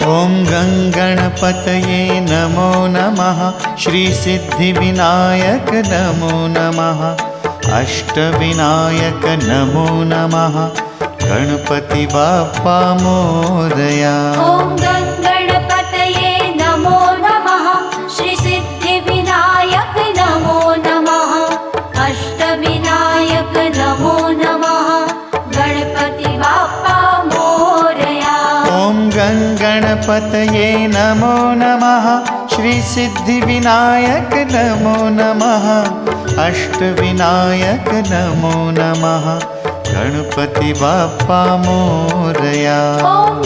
ॐ गणपतये नमो नमः। श्री सिद्धिविनायक नमो नमः। अष्टविनायक नमो नमः। गणपति बाप्पा मोरया। ॐ गणपतये नमो नमः। श्री सिद्धिविनायक नमो नमः। अष्टविनायक नमो नमः। गणपति बाप्पा मोरया। ॐ गणपतये नमो नमः। श्री सिद्धिविनायक नमो नमः। अष्टविनायक नमो नमः। गणपति बाप्पा मोरया। ॐ